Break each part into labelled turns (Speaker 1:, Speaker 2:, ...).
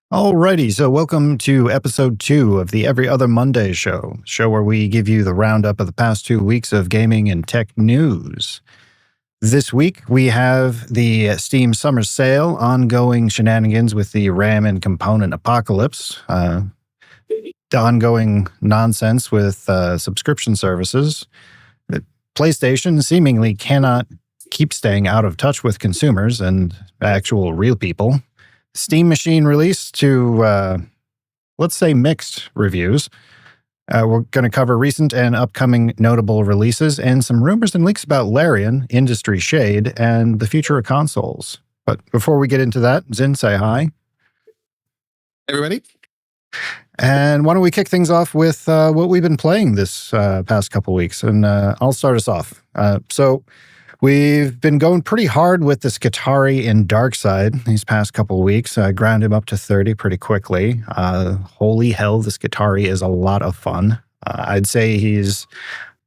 Speaker 1: Alrighty, so welcome to episode 2 of the Every Other Monday show where we give you the roundup of the past 2 weeks of gaming and tech news. This week, we have the Steam Summer Sale, ongoing shenanigans with the RAM and component apocalypse, the ongoing nonsense with subscription services. PlayStation seemingly cannot keep staying out of touch with consumers and actual real people. Steam Machine release to, let's say, mixed reviews. We're going to cover recent and upcoming notable releases and some rumors and leaks about Larian, industry shade, and the future of consoles. But before we get into that, Zin, say hi.
Speaker 2: Everybody.
Speaker 1: And why don't we kick things off with what we've been playing this past couple weeks? And I'll start us off. So we've been going pretty hard with the Skitarii and Darkside these past couple of weeks. I ground him up to 30 pretty quickly. Holy hell, the Skitarii is a lot of fun. I'd say he's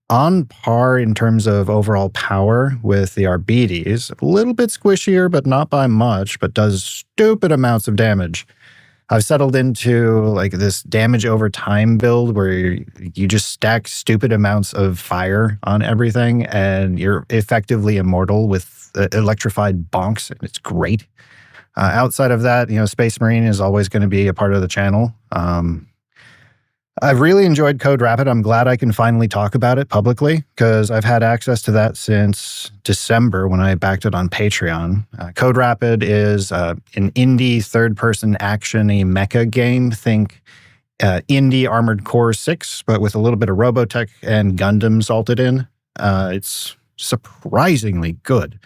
Speaker 1: on par in terms of overall power with the Arbites. A little bit squishier, but not by much, but does stupid amounts of damage. I've settled into like this damage over time build where you just stack stupid amounts of fire on everything and you're effectively immortal with electrified bonks. It's great. Outside of that, Space Marine is always going to be a part of the channel. I've really enjoyed Code Rapid. I'm glad I can finally talk about it publicly because I've had access to that since December when I backed it on Patreon. Code Rapid is an indie third-person action-y mecha game. Think indie Armored Core 6, but with a little bit of Robotech and Gundam salted in. It's surprisingly good.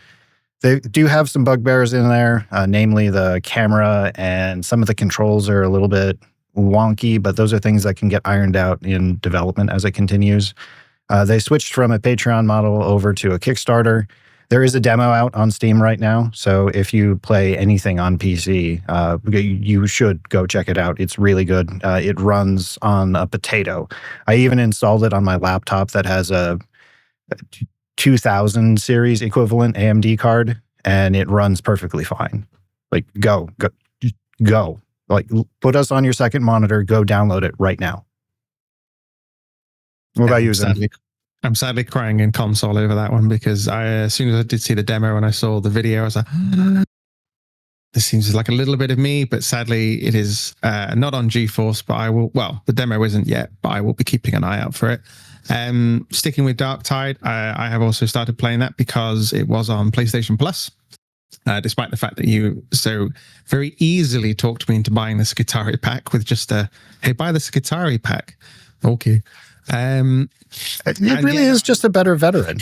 Speaker 1: They do have some bugbears in there, namely the camera, and some of the controls are a little bit wonky, but those are things that can get ironed out in development as it continues. They switched from a Patreon model over to a Kickstarter. There is a demo out on Steam right now, so if you play anything on PC, you should go check it out. It's really good. It runs on a potato. I even installed it on my laptop that has a 2000 series equivalent AMD card, and it runs perfectly fine. Like, go. Like, put us on your second monitor, go download it right now. What about you, Zen?
Speaker 2: I'm sadly crying in console over that one because as soon as I did see the demo and I saw the video, I was like, this seems like a little bit of me, but sadly it is not on GeForce, but I will, the demo isn't yet, but I will be keeping an eye out for it. Sticking with Darktide, I have also started playing that because it was on PlayStation Plus. Despite the fact that you so very easily talked me into buying the Skitarii pack with just hey, buy the Skitarii pack. Okay.
Speaker 1: It really is just a better veteran.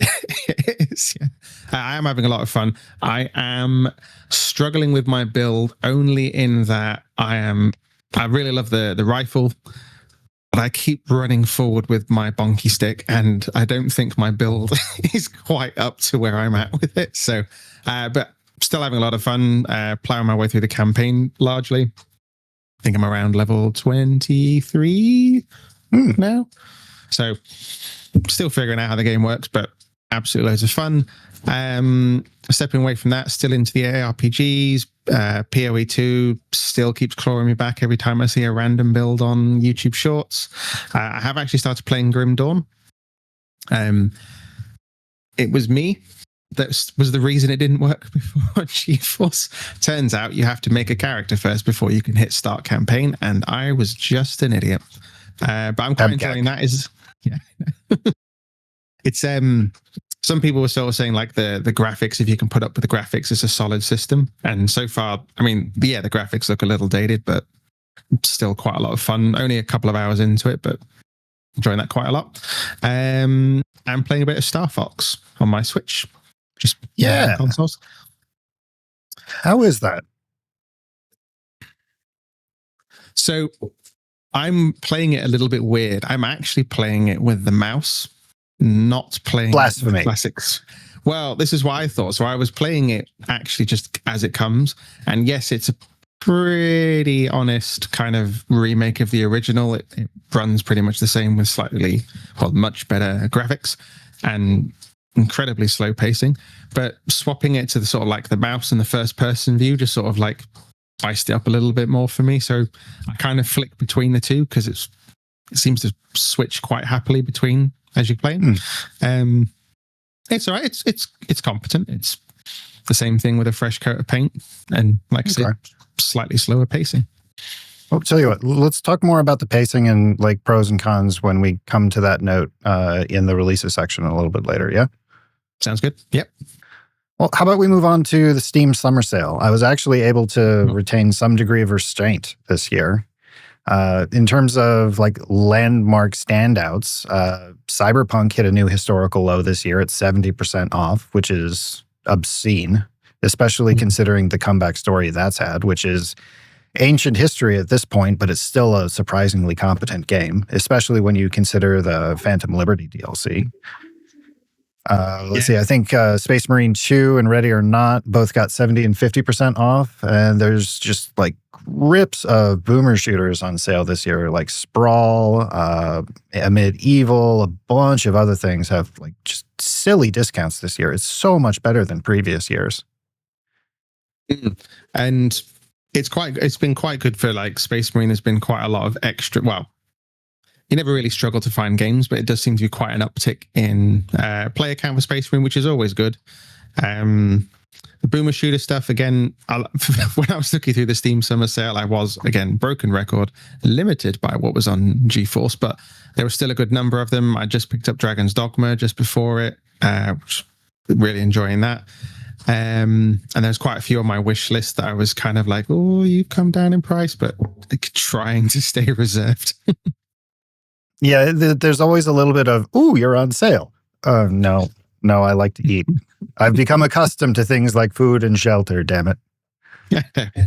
Speaker 2: It is, yeah. I am having a lot of fun. I am struggling with my build only in that I really love the rifle, but I keep running forward with my bonky stick, and I don't think my build is quite up to where I'm at with it. So, but still having a lot of fun, plowing my way through the campaign largely. I think I'm around level 23 now. So, still figuring out how the game works, but absolutely loads of fun. Stepping away from that, still into the ARPGs. PoE 2 still keeps clawing me back every time I see a random build on YouTube Shorts. I have actually started playing Grim Dawn. It was me that was the reason it didn't work before on GeForce. Turns out you have to make a character first before you can hit start campaign, and I was just an idiot. But I'm quite enjoying that. It's some people were sort of saying like the graphics, if you can put up with the graphics, it's a solid system. And so far, I mean, yeah, the graphics look a little dated, but still quite a lot of fun. Only a couple of hours into it, but enjoying that quite a lot. I'm playing a bit of Star Fox on my Switch. Just consoles.
Speaker 1: How is that?
Speaker 2: So I'm playing it a little bit weird. I'm actually playing it with the mouse, not playing
Speaker 1: Blasphemy.
Speaker 2: Classics. Well, this is what I thought. So I was playing it actually just as it comes. And yes, it's a pretty honest kind of remake of the original. It runs pretty much the same with much better graphics and incredibly slow pacing. But swapping it to the sort of like the mouse and the first person view just sort of like spiced it up a little bit more for me. So I kind of flick between the two because it seems to switch quite happily between as you play. It's all right. It's competent. It's the same thing with a fresh coat of paint, and like I said, slightly slower pacing.
Speaker 1: I'll tell you what, let's talk more about the pacing and like pros and cons when we come to that note in the releases section a little bit later. Yeah.
Speaker 2: Sounds good. Yep.
Speaker 1: Well, how about we move on to the Steam Summer Sale? I was actually able to retain some degree of restraint this year. In terms of like landmark standouts, Cyberpunk hit a new historical low this year at 70% off, which is obscene, especially considering the comeback story that's had, which is ancient history at this point, but it's still a surprisingly competent game, especially when you consider the Phantom Liberty DLC. Let's see, I think Space Marine 2 and Ready or Not both got 70 and 50% off. And there's just like rips of boomer shooters on sale this year, like Sprawl, Medieval, a bunch of other things have like just silly discounts this year. It's so much better than previous years.
Speaker 2: And it's been quite good for like Space Marine. There's been quite a lot of extra, well, you never really struggle to find games, but it does seem to be quite an uptick in player count for Space Marine, which is always good. The boomer shooter stuff, again, when I was looking through the Steam Summer Sale, I was, again, broken record, limited by what was on GeForce, but there was still a good number of them. I just picked up Dragon's Dogma just before it, really enjoying that. And there's quite a few on my wish list that I was kind of like, oh, you've come down in price, but trying to stay reserved.
Speaker 1: Yeah, there's always a little bit of, ooh, you're on sale. No, I like to eat. I've become accustomed to things like food and shelter, damn it.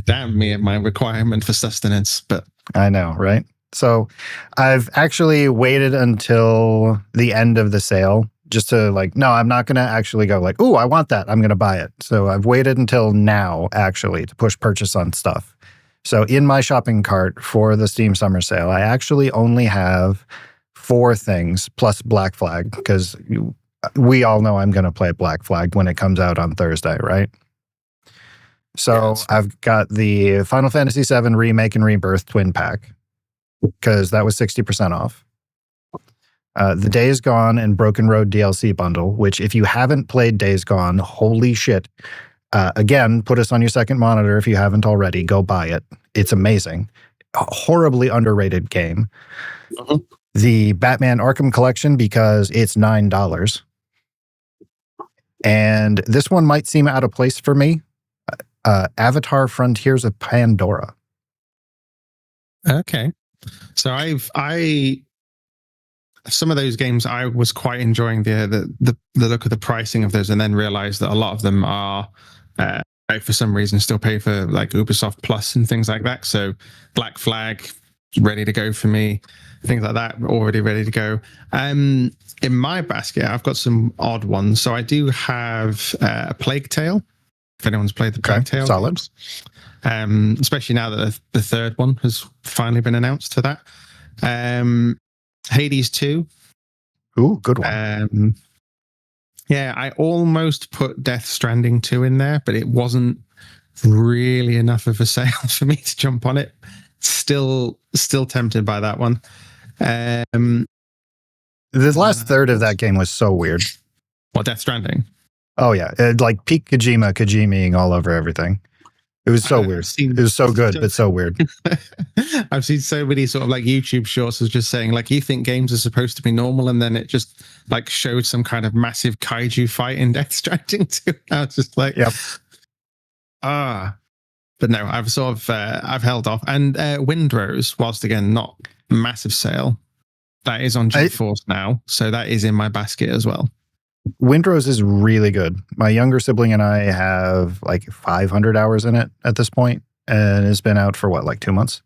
Speaker 2: Damn me and my requirement for sustenance. But
Speaker 1: I know, right? So I've actually waited until the end of the sale just to like, no, I'm not going to actually go like, ooh, I want that. I'm going to buy it. So I've waited until now actually to push purchase on stuff. So in my shopping cart for the Steam Summer Sale, I actually only have 4 things plus Black Flag, because we all know I'm going to play Black Flag when it comes out on Thursday, right? So I've got the Final Fantasy VII Remake and Rebirth Twin Pack, because that was 60% off. The Days Gone and Broken Road DLC bundle, which if you haven't played Days Gone, holy shit. Again, put us on your second monitor if you haven't already. Go buy it. It's amazing. A horribly underrated game. The Batman Arkham Collection, because it's $9. And this one might seem out of place for me. Avatar Frontiers of Pandora.
Speaker 2: Okay. So some of those games I was quite enjoying the look of the pricing of those, and then realized that a lot of them are for some reason still pay for like Ubisoft Plus and things like that. So Black Flag ready to go for me, things like that already ready to go. In my basket, I've got some odd ones. So I do have a Plague Tale. If anyone's played the Plague Tale,
Speaker 1: solid.
Speaker 2: Especially now that the third one has finally been announced for that. Hades 2.
Speaker 1: Ooh, good one.
Speaker 2: Yeah, I almost put Death Stranding 2 in there, but it wasn't really enough of a sale for me to jump on it. Still tempted by that one.
Speaker 1: The last third of that game was so weird.
Speaker 2: What, Death Stranding?
Speaker 1: Oh, yeah. Like peak Kojiming all over everything. It was so weird. It was so good, but so weird.
Speaker 2: I've seen so many sort of like YouTube shorts of just saying like, you think games are supposed to be normal, and then it just like showed some kind of massive kaiju fight in Death Stranding 2. I was just like,
Speaker 1: yep.
Speaker 2: But no, I've sort of I've held off. And Windrose, whilst again not massive sale, that is on GeForce now, so that is in my basket as well.
Speaker 1: Windrose is really good. My younger sibling and I have like 500 hours in it at this point, and it's been out for what, like 2 months?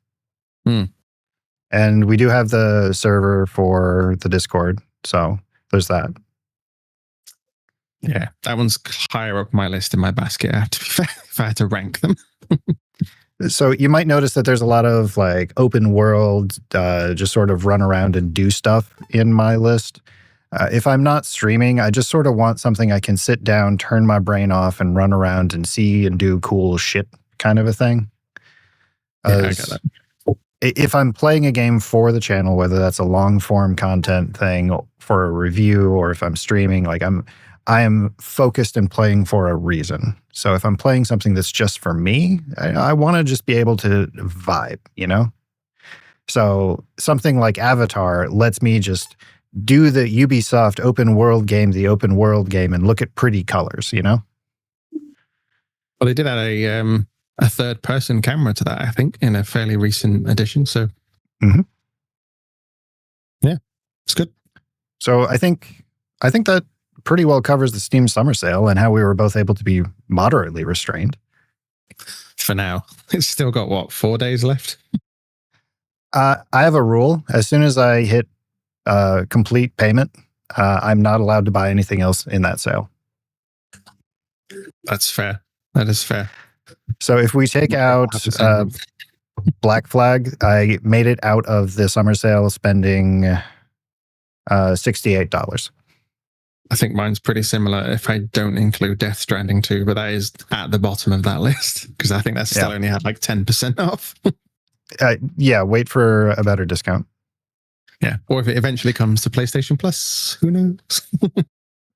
Speaker 1: And we do have the server for the Discord, so there's that.
Speaker 2: Yeah, that one's higher up my list in my basket, I have to be fair, if I had to rank them.
Speaker 1: So you might notice that there's a lot of like open world, just sort of run around and do stuff in my list. If I'm not streaming, I just sort of want something I can sit down, turn my brain off, and run around and see and do cool shit kind of a thing.
Speaker 2: Yeah, I get that.
Speaker 1: If I'm playing a game for the channel, whether that's a long form content thing for a review, or if I'm streaming, like I am focused and playing for a reason. So if I'm playing something that's just for me, I want to just be able to vibe, you know? So something like Avatar lets me just do the Ubisoft open world game, and look at pretty colors, you know?
Speaker 2: Well, they did add a third person camera to that, I think, in a fairly recent edition. So, yeah, it's good.
Speaker 1: So I think that pretty well covers the Steam summer sale and how we were both able to be moderately restrained.
Speaker 2: For now, it's still got what, 4 days left?
Speaker 1: I have a rule. As soon as I hit complete payment, I'm not allowed to buy anything else in that sale.
Speaker 2: That's fair. That is fair.
Speaker 1: So if we take out Black Flag, I made it out of the summer sale spending $68.
Speaker 2: I think mine's pretty similar if I don't include Death Stranding 2, but that is at the bottom of that list because I think that's still only had like 10% off.
Speaker 1: Yeah, wait for a better discount.
Speaker 2: Yeah, or if it eventually comes to PlayStation Plus, who knows?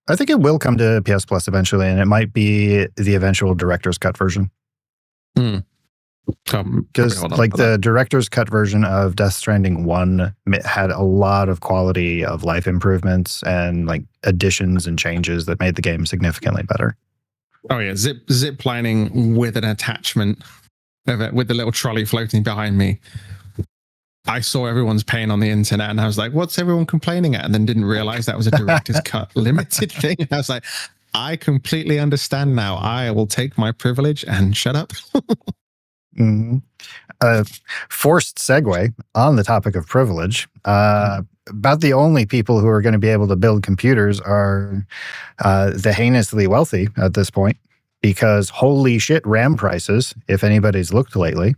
Speaker 1: I think it will come to PS Plus eventually, and it might be the eventual director's cut version. Because like the director's cut version of Death Stranding 1 had a lot of quality of life improvements and like additions and changes that made the game significantly better.
Speaker 2: Oh yeah, zip lining with an attachment of it, with the little trolley floating behind me. I saw everyone's pain on the internet and I was like, what's everyone complaining at? And then didn't realize that was a director's cut limited thing. And I was like, I completely understand now. I will take my privilege and shut up.
Speaker 1: Forced segue on the topic of privilege. About the only people who are going to be able to build computers are the heinously wealthy at this point, because holy shit, RAM prices, if anybody's looked lately.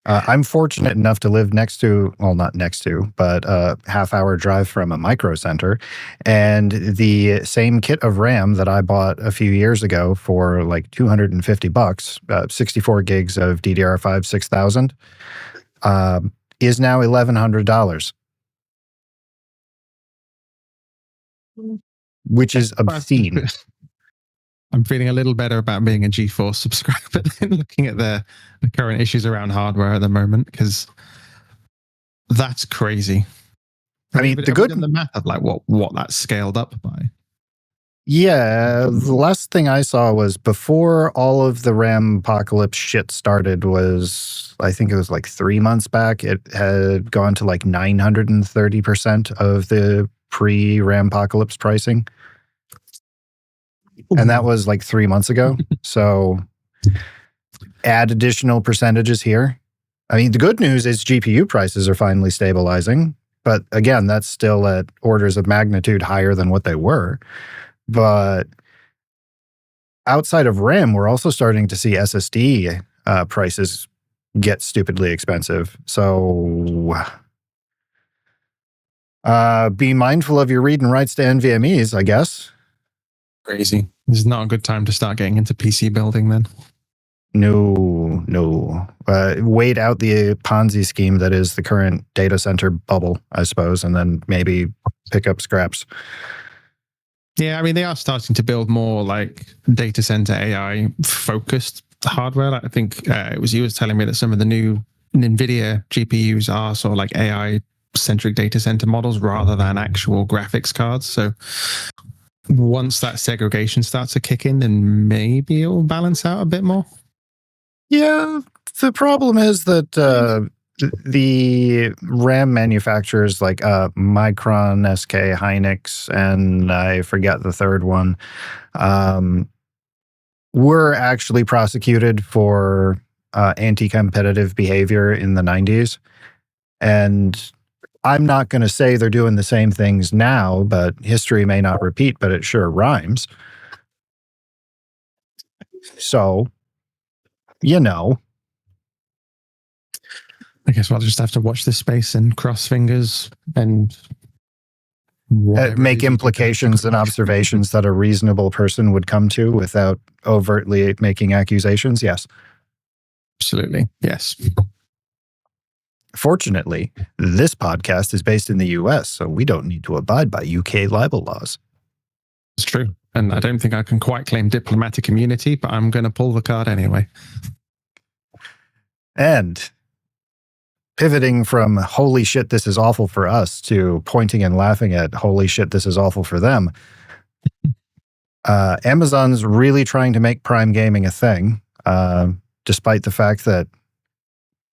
Speaker 1: I'm fortunate enough to live next to, well, not next to, but a half-hour drive from a micro center. And the same kit of RAM that I bought a few years ago for like $250, 64 gigs of DDR5 6000, is now $1,100. Which is obscene.
Speaker 2: I'm feeling a little better about being a GeForce subscriber than looking at the current issues around hardware at the moment, because that's crazy.
Speaker 1: I mean,
Speaker 2: the math of like what that's scaled up by.
Speaker 1: Yeah, the last thing I saw was before all of the RAM apocalypse shit started was, I think it was like 3 months back. It had gone to like 930% of the pre-RAM apocalypse pricing. And that was like 3 months ago. So add additional percentages here. I mean, the good news is GPU prices are finally stabilizing. But again, that's still at orders of magnitude higher than what they were. But outside of RAM, we're also starting to see SSD prices get stupidly expensive. So be mindful of your read and writes to NVMEs, I guess.
Speaker 2: Crazy. This is not a good time to start getting into PC building then.
Speaker 1: No. Wait out the Ponzi scheme that is the current data center bubble, I suppose, and then maybe pick up scraps.
Speaker 2: Yeah, I mean, they are starting to build more like data center AI focused hardware. Like, I think it was you was telling me that some of the new NVIDIA GPUs are sort of like AI centric data center models rather than actual graphics cards. So once that segregation starts to kick in, then maybe it will balance out a bit more.
Speaker 1: Yeah, the problem is that the RAM manufacturers like Micron, SK, Hynix, and I forget the third one, were actually prosecuted for anti-competitive behavior in the 90s. And I'm not going to say they're doing the same things now, but history may not repeat, but it sure rhymes. So, you know.
Speaker 2: I guess I'll just have to watch this space and cross fingers and
Speaker 1: make implications and observations that a reasonable person would come to without overtly making accusations. Yes.
Speaker 2: Absolutely. Yes.
Speaker 1: Fortunately, this podcast is based in the US, so we don't need to abide by UK libel laws.
Speaker 2: It's true. And I don't think I can quite claim diplomatic immunity, but I'm going to pull the card anyway.
Speaker 1: And pivoting from holy shit, this is awful for us to pointing and laughing at holy shit, this is awful for them. Amazon's really trying to make Prime Gaming a thing, despite the fact that,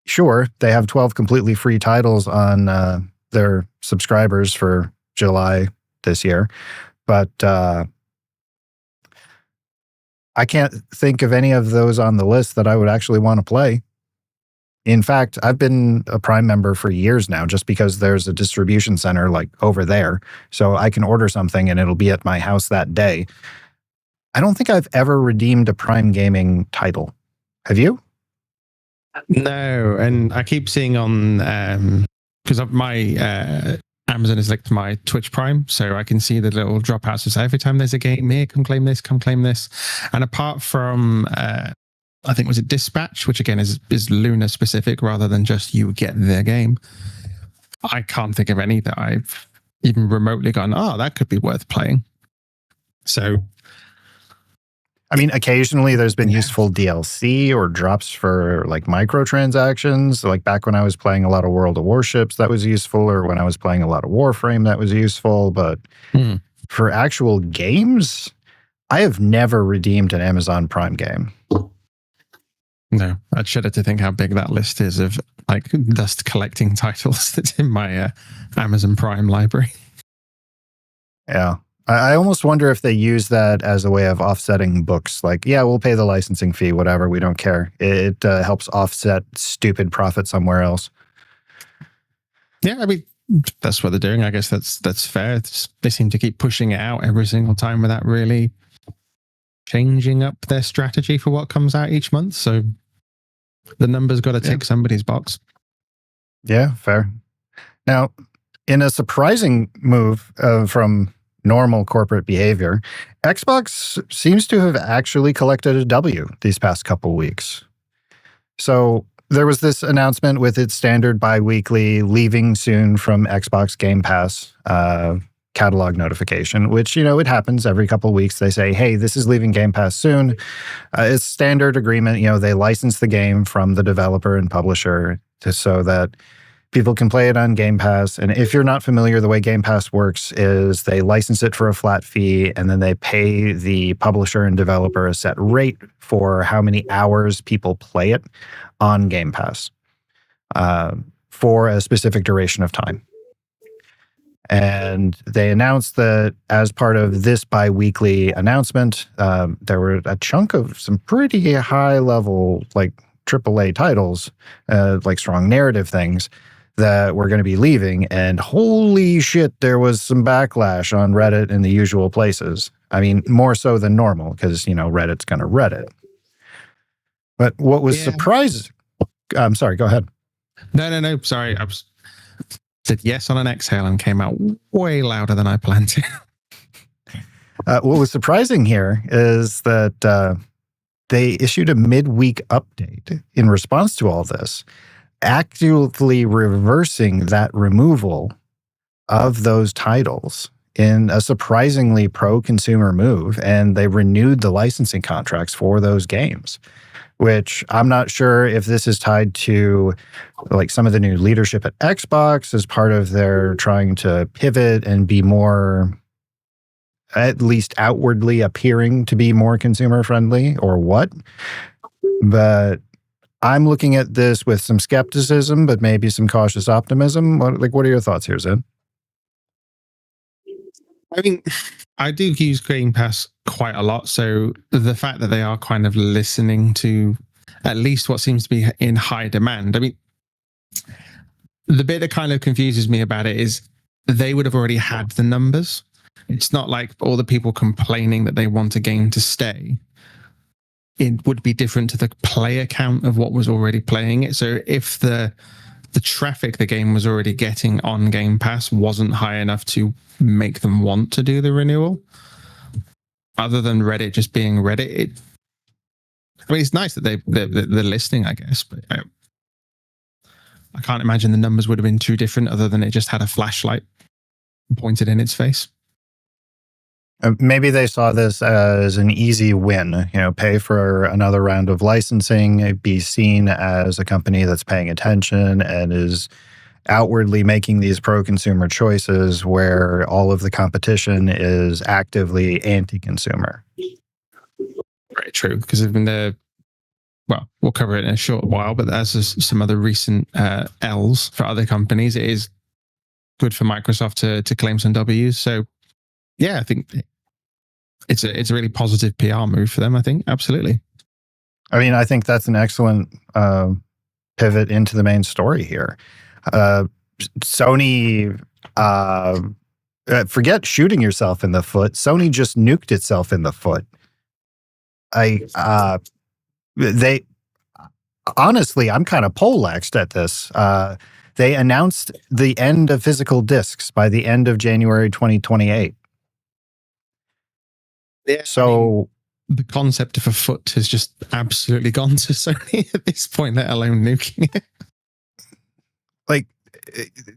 Speaker 1: sure, they have 12 completely free titles on their subscribers for July this year, but I can't think of any of those on the list that I would actually want to play. In fact, I've been a Prime member for years now, just because there's a distribution center like over there. So I can order something and it'll be at my house that day. I don't think I've ever redeemed a Prime Gaming title. Have you?
Speaker 2: No. And I keep seeing on, because of my Amazon is linked to my Twitch Prime, so I can see the little dropouts. So every time there's a game here, come claim this, come claim this. And apart from, I think was it Dispatch, which again is Luna specific rather than just you get the game. I can't think of any that I've even remotely gone, oh, that could be worth playing. So,
Speaker 1: I mean, occasionally there's been useful DLC or drops for like microtransactions. Like back when I was playing a lot of World of Warships, that was useful, or when I was playing a lot of Warframe, that was useful. But for actual games, I have never redeemed an Amazon Prime game.
Speaker 2: No, I'd shudder to think how big that list is of like dust collecting titles that's in my Amazon Prime library.
Speaker 1: Yeah. I almost wonder if they use that as a way of offsetting books. Like, yeah, we'll pay the licensing fee, whatever. We don't care. It helps offset stupid profit somewhere else.
Speaker 2: Yeah, I mean, that's what they're doing. I guess that's fair. They seem to keep pushing it out every single time without really changing up their strategy for what comes out each month. So the number's got to tick somebody's box. Yeah,
Speaker 1: fair. Now, in a surprising move from normal corporate behavior, Xbox seems to have actually collected a W these past couple weeks. So there was this announcement with its standard bi-weekly leaving soon from Xbox Game Pass catalog notification, which, it happens every couple of weeks. They say, hey, this is leaving Game Pass soon. It's standard agreement. They license the game from the developer and publisher so that people can play it on Game Pass. And if you're not familiar, the way Game Pass works is they license it for a flat fee, and then they pay the publisher and developer a set rate for how many hours people play it on Game Pass for a specific duration of time. And they announced that as part of this bi-weekly announcement, there were a chunk of some pretty high-level, like AAA titles, like strong narrative things, that were going to be leaving. And holy shit, there was some backlash on Reddit and the usual places. I mean, more so than normal, because, Reddit's going to Reddit. But what was surprising... I'm sorry, go ahead.
Speaker 2: No. Sorry, I said yes on an exhale and came out way louder than I planned to.
Speaker 1: What was surprising here is that they issued a midweek update in response to all this, actively reversing that removal of those titles in a surprisingly pro-consumer move. And they renewed the licensing contracts for those games, which I'm not sure if this is tied to like some of the new leadership at Xbox as part of their trying to pivot and be more, at least outwardly appearing to be more consumer friendly, or what. But I'm looking at this with some skepticism, but maybe some cautious optimism. What are your thoughts here, Zen?
Speaker 2: I mean, I do use Game Pass quite a lot. So the fact that they are kind of listening to at least what seems to be in high demand. I mean, the bit that kind of confuses me about it is they would have already had the numbers. It's not like all the people complaining that they want a game to stay. It would be different to the player count of what was already playing it. So if the traffic the game was already getting on Game Pass wasn't high enough to make them want to do the renewal, other than Reddit just being Reddit, I mean, it's nice that they're listening, I guess, but I can't imagine the numbers would have been too different other than it just had a flashlight pointed in its face.
Speaker 1: Maybe they saw this as an easy win, pay for another round of licensing, be seen as a company that's paying attention and is outwardly making these pro-consumer choices where all of the competition is actively anti-consumer.
Speaker 2: Very true, because well, we'll cover it in a short while, but as some other recent L's for other companies, it is good for Microsoft to claim some W's. So yeah, I think it's a really positive PR move for them, I think. Absolutely.
Speaker 1: I mean, I think that's an excellent pivot into the main story here. Sony, forget shooting yourself in the foot. Sony just nuked itself in the foot. Honestly, I'm kind of poleaxed at this. They announced the end of physical discs by the end of January 2028.
Speaker 2: Yeah,
Speaker 1: so
Speaker 2: the concept of a foot has just absolutely gone to Sony at this point, let alone nuking it.
Speaker 1: Like,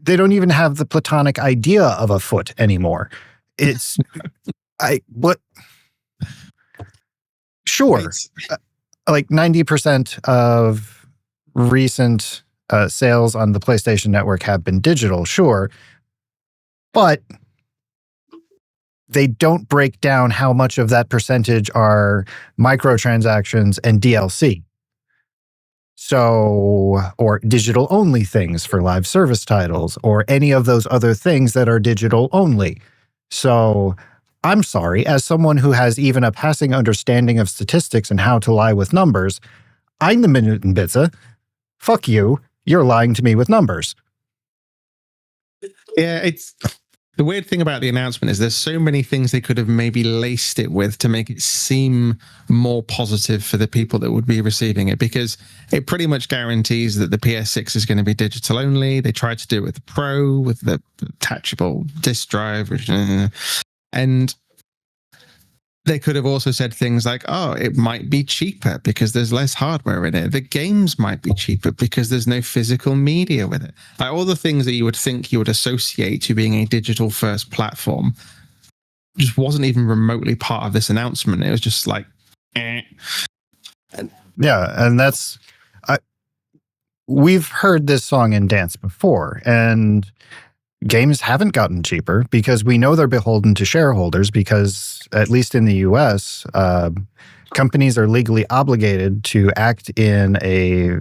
Speaker 1: they don't even have the platonic idea of a foot anymore. It's sure, like 90% of recent sales on the PlayStation Network have been digital, sure, but they don't break down how much of that percentage are microtransactions and DLC. So, or digital only things for live service titles, or any of those other things that are digital only. So, I'm sorry, as someone who has even a passing understanding of statistics and how to lie with numbers, I'm the Minute and Bitsa. Fuck you. You're lying to me with numbers.
Speaker 2: Yeah, the weird thing about the announcement is there's so many things they could have maybe laced it with to make it seem more positive for the people that would be receiving it, because it pretty much guarantees that the PS6 is going to be digital only. They tried to do it with the Pro, with the attachable disk drive, and they could have also said things like, oh, it might be cheaper because there's less hardware in it. The games might be cheaper because there's no physical media with it. Like all the things that you would think you would associate to being a digital first platform just wasn't even remotely part of this announcement. It was just like, eh.
Speaker 1: Yeah, and that's... we've heard this song and dance before, and games haven't gotten cheaper because we know they're beholden to shareholders because, at least in the US, companies are legally obligated to act in a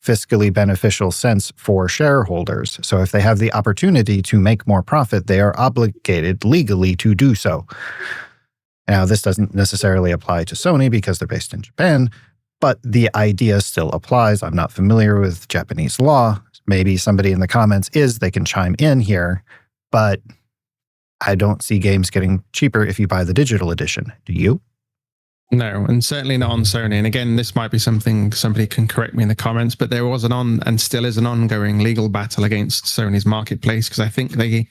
Speaker 1: fiscally beneficial sense for shareholders. So if they have the opportunity to make more profit, they are obligated legally to do so. Now, this doesn't necessarily apply to Sony because they're based in Japan, but the idea still applies. I'm not familiar with Japanese law. Maybe somebody in the comments is, they can chime in here, but I don't see games getting cheaper if you buy the digital edition. Do you?
Speaker 2: No, and certainly not on Sony. And again, this might be something somebody can correct me in the comments, but there was and still is an ongoing legal battle against Sony's marketplace, because I think they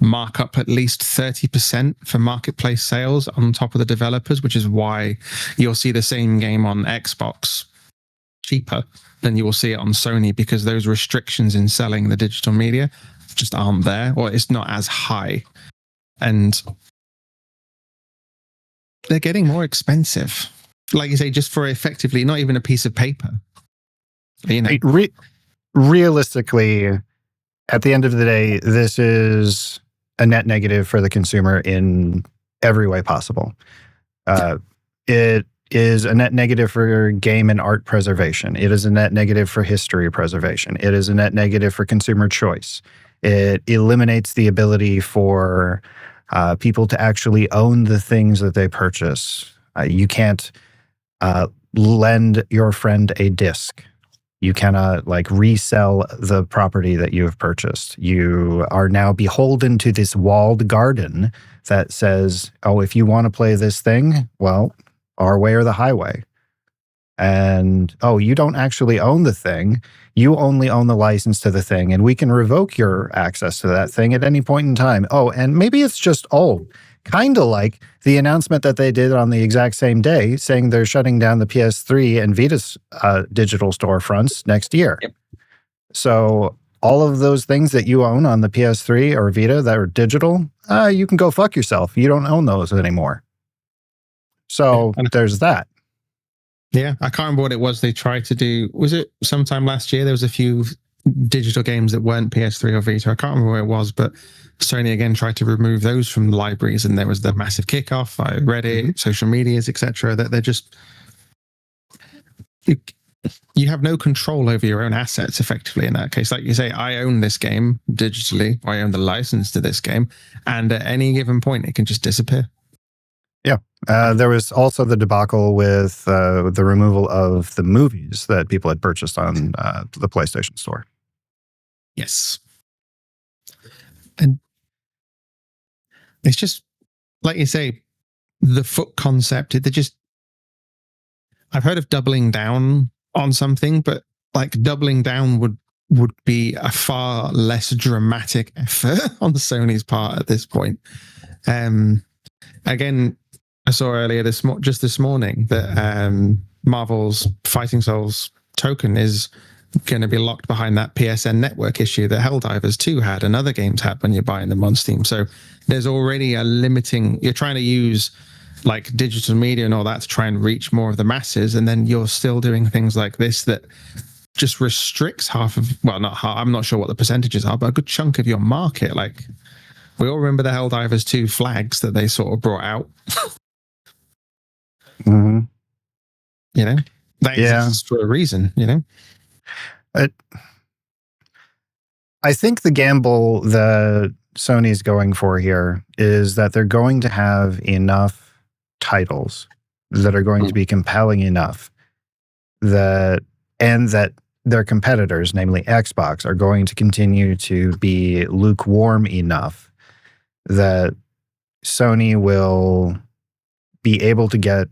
Speaker 2: mark up at least 30% for marketplace sales on top of the developers, which is why you'll see the same game on Xbox cheaper than you will see it on Sony, because those restrictions in selling the digital media just aren't there, or it's not as high. And they're getting more expensive. Like you say, just for effectively not even a piece of paper. You know,
Speaker 1: realistically, at the end of the day, this is a net negative for the consumer in every way possible. It is a net negative for game and art preservation. It is a net negative for history preservation. It is a net negative for consumer choice. It eliminates the ability for people to actually own the things that they purchase. You can't lend your friend a disc. You cannot resell the property that you have purchased. You are now beholden to this walled garden that says, oh, if you want to play this thing, well, our way or the highway. And, oh, you don't actually own the thing. You only own the license to the thing, and we can revoke your access to that thing at any point in time. Oh, and maybe it's just old. kind of like the announcement that they did on the exact same day, saying they're shutting down the PS3 and Vita's digital storefronts next year.
Speaker 2: Yep.
Speaker 1: So all of those things that you own on the PS3 or Vita that are digital, you can go fuck yourself. You don't own those anymore. So there's that.
Speaker 2: Yeah, I can't remember what it was they tried to do. Was it sometime last year? There was a few digital games that weren't PS3 or Vita. I can't remember what it was, but Sony again tried to remove those from libraries, and there was the massive kickoff. I read it, social medias, etc. That they're just you have no control over your own assets effectively in that case. Like you say, I own this game digitally, or I own the license to this game, and at any given point it can just disappear.
Speaker 1: Yeah. There was also the debacle with the removal of the movies that people had purchased on the PlayStation Store.
Speaker 2: Yes. And it's just, like you say, the foot concept, I've heard of doubling down on something, but like doubling down would be a far less dramatic effort on Sony's part at this point. Again, I saw earlier just this morning that Marvel's Fighting Souls token is going to be locked behind that PSN network issue that Helldivers 2 had and other games had when you're buying them on Steam. So there's already a limiting. You're trying to use like digital media and all that to try and reach more of the masses, and then you're still doing things like this that just restricts half of, well, not half, I'm not sure what the percentages are, but a good chunk of your market. Like, we all remember the Helldivers 2 flags that they sort of brought out.
Speaker 1: Mm-hmm.
Speaker 2: You know, that exists for a reason, you know?
Speaker 1: I think the gamble that Sony's going for here is that they're going to have enough titles that are going to be compelling enough that their competitors, namely Xbox, are going to continue to be lukewarm enough that Sony will be able to get,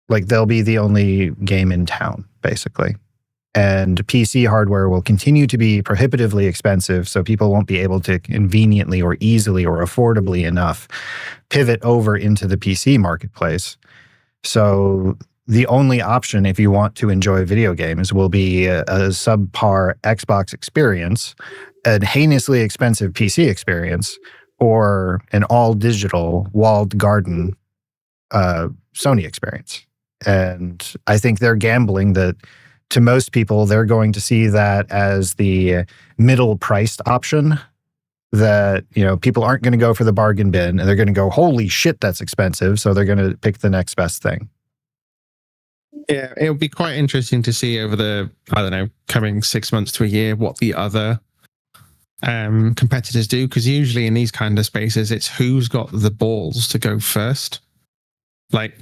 Speaker 1: like, they'll be the only game in town, basically. And PC hardware will continue to be prohibitively expensive, so people won't be able to conveniently or easily or affordably enough pivot over into the PC marketplace. So the only option, if you want to enjoy video games, will be a subpar Xbox experience, a heinously expensive PC experience, or an all-digital walled garden Sony experience. And I think they're gambling that, to most people, they're going to see that as the middle-priced option, that, you know, people aren't going to go for the bargain bin, and they're going to go, holy shit, that's expensive, so they're going to pick the next best thing.
Speaker 2: Yeah, it'll be quite interesting to see over the, I don't know, coming 6 months to a year what the other competitors do, because usually in these kind of spaces, it's who's got the balls to go first. Like,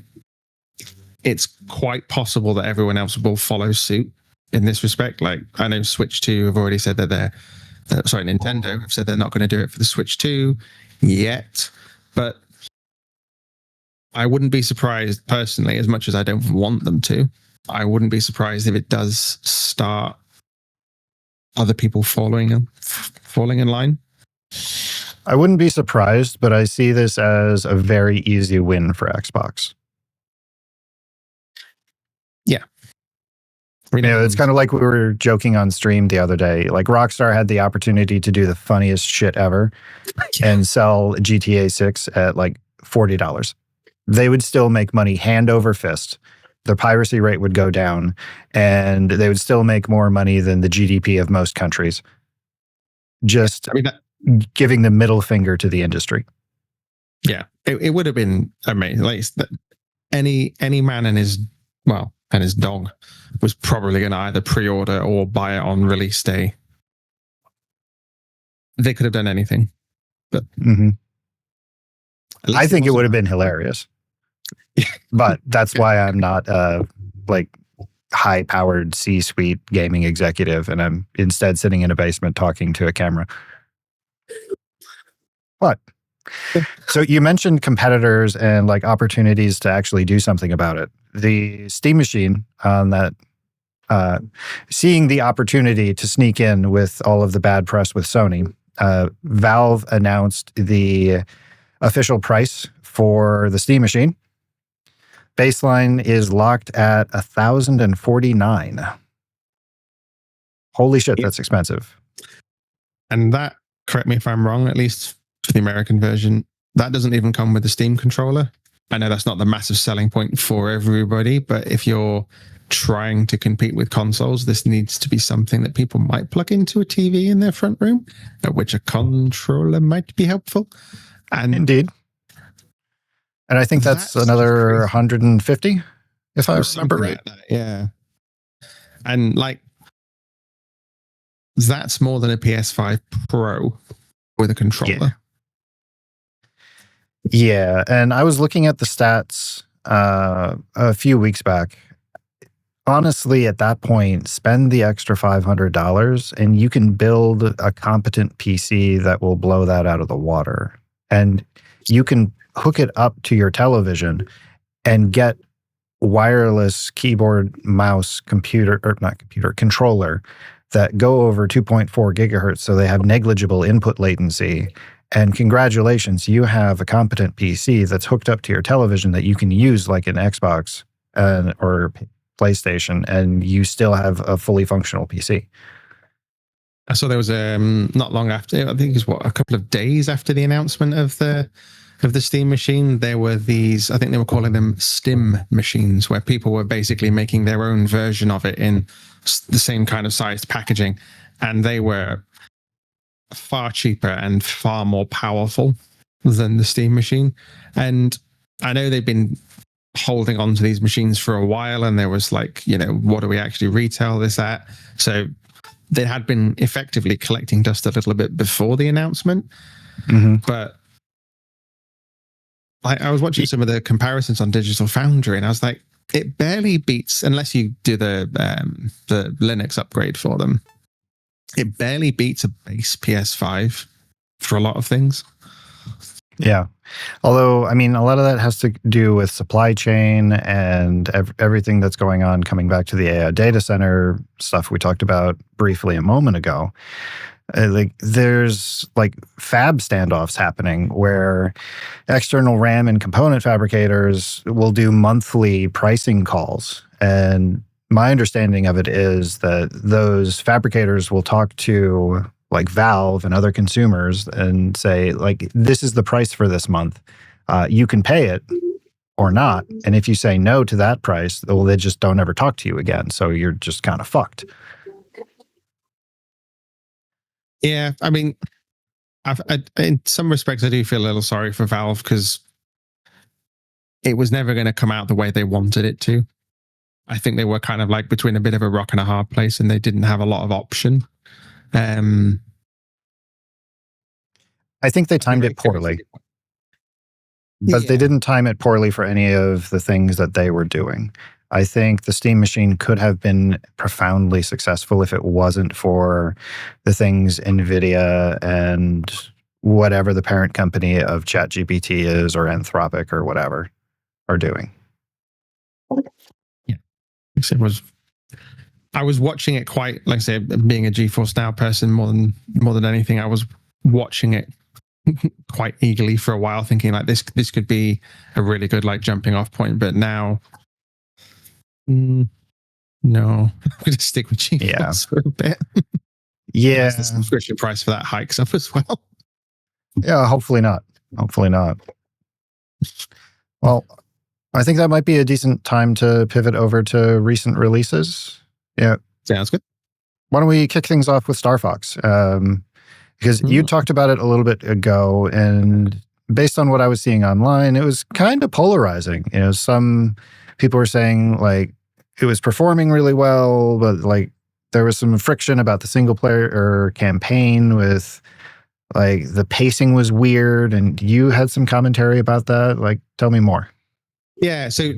Speaker 2: it's quite possible that everyone else will follow suit in this respect. Like, I know Switch 2 have already said that Nintendo have said they're not going to do it for the Switch 2 yet. But I wouldn't be surprised, personally, as much as I don't want them to, I wouldn't be surprised if it does start other people falling in line.
Speaker 1: I wouldn't be surprised, but I see this as a very easy win for Xbox.
Speaker 2: Yeah.
Speaker 1: You know, it's kind of like we were joking on stream the other day. Like, Rockstar had the opportunity to do the funniest shit ever and sell GTA 6 at like $40. They would still make money hand over fist. The piracy rate would go down, and they would still make more money than the GDP of most countries. Just giving the middle finger to the industry.
Speaker 2: Yeah, it would have been amazing. Like, any man and his dog was probably going to either pre-order or buy it on release day. They could have done anything, but
Speaker 1: I think it would have been hilarious. But that's why I'm not like high-powered C-suite gaming executive, and I'm instead sitting in a basement talking to a camera. What? So you mentioned competitors and like opportunities to actually do something about it. The Steam Machine on that, seeing the opportunity to sneak in with all of the bad press with Sony, Valve announced the official price for the Steam machine. Baseline is locked at $1,049. Holy shit, that's expensive.
Speaker 2: And that, correct me if I'm wrong, at least for the American version, that doesn't even come with the Steam controller. I know that's not the massive selling point for everybody, but if you're trying to compete with consoles, this needs to be something that people might plug into a TV in their front room, at which a controller might be helpful. And
Speaker 1: indeed. And I think that's another 150, if I remember right.
Speaker 2: Yeah. And like, that's more than a PS5 Pro with a controller.
Speaker 1: Yeah. And I was looking at the stats a few weeks back. Honestly, at that point, spend the extra $500 and you can build a competent PC that will blow that out of the water. And you can hook it up to your television and get wireless keyboard, mouse, controller that go over 2.4 gigahertz, so they have negligible input latency. And congratulations, you have a competent PC that's hooked up to your television that you can use like an Xbox or PlayStation, and you still have a fully functional PC.
Speaker 2: So there was not long after, I think it was a couple of days after the announcement of the Steam machine, there were these, I think they were calling them Stim machines, where people were basically making their own version of it in the same kind of sized packaging, and they were far cheaper and far more powerful than the Steam machine. And I know they've been holding on to these machines for a while, and there was like, what do we actually retail this at? So they had been effectively collecting dust a little bit before the announcement.
Speaker 1: Mm-hmm.
Speaker 2: But I was watching some of the comparisons on Digital Foundry, and I was like, it barely beats, unless you do the Linux upgrade for them, it barely beats a base PS5 for a lot of things.
Speaker 1: Yeah. Although, I mean, a lot of that has to do with supply chain and everything that's going on, coming back to the AI data center stuff we talked about briefly a moment ago. There's fab standoffs happening where external RAM and component fabricators will do monthly pricing calls. And my understanding of it is that those fabricators will talk to Valve and other consumers and say, this is the price for this month. You can pay it or not. And if you say no to that price, well, they just don't ever talk to you again. So you're just kind of fucked.
Speaker 2: Yeah, I mean, in some respects, I do feel a little sorry for Valve, because it was never going to come out the way they wanted it to. I think they were kind of between a bit of a rock and a hard place, and they didn't have a lot of option. I
Speaker 1: think they timed it poorly. But they didn't time it poorly for any of the things that they were doing. I think the Steam machine could have been profoundly successful if it wasn't for the things NVIDIA and whatever the parent company of ChatGPT is, or Anthropic or whatever, are doing.
Speaker 2: Yeah. I was watching it quite, like I say, being a GeForce Now person more than anything, I was watching it quite eagerly for a while, thinking this could be a really good jumping off point. But now, no, I'm going to stick with GeForce for a bit.
Speaker 1: Yeah,
Speaker 2: the subscription price for that hikes up as well.
Speaker 1: Yeah, hopefully not. Well, I think that might be a decent time to pivot over to recent releases. Yeah,
Speaker 2: sounds good.
Speaker 1: Why don't we kick things off with Star Fox? Because you talked about it a little bit ago, and based on what I was seeing online, it was kind of polarizing. Some people were saying it was performing really well, but there was some friction about the single player campaign with the pacing was weird, and you had some commentary about that. Tell me more.
Speaker 2: Yeah, so